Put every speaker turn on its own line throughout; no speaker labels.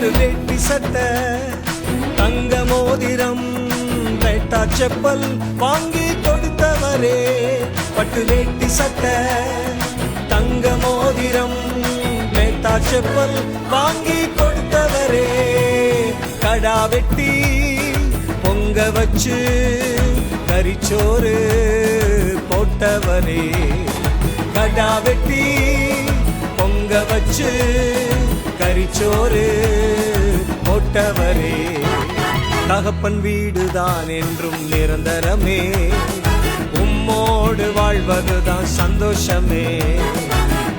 பட்டு வேட்டி சட்டை தங்க மோதிரம் பேட்டா செப்பல் வாங்கி கொடுத்தவரே. பட்டு வேட்டி சட்டை தங்க மோதிரம் பேட்டா செப்பல் வாங்கி கொடுத்தவரே. கடா வெட்டி பொங்க வச்சு கரிச்சோறு போட்டவரே. கடா வெட்டி பொங்க வச்சு கரிச்சோறு போட்டவரே. தகப்பன் வீடுதான் என்றும் நிரந்தரமே, உம்மோடு வாழ்வதுதான் சந்தோஷமே.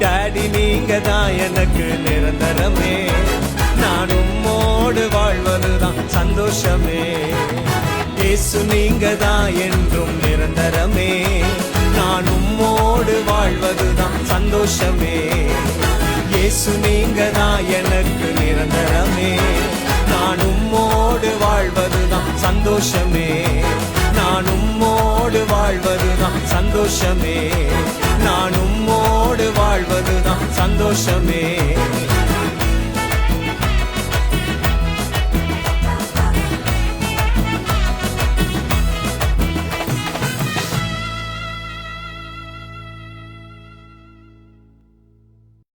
டாடி நீங்க தான் எனக்கு நிரந்தரமே, நான் உம்மோடு வாழ்வதுதான் சந்தோஷமே. இயேசு நீங்க தான் என்றும் நிரந்தரமே, நான் உம்மோடு வாழ்வதுதான் சந்தோஷமே. இயேசு நீங்க தான் எனக்கு நிரந்தரமே, நான் உம்மோடு வாழ்வதுதான் சந்தோஷமே. நான் உம்மோடு வாழ்வதுதான் சந்தோஷமே, நான் உம்மோடு வாழ்வதுதான் சந்தோஷமே.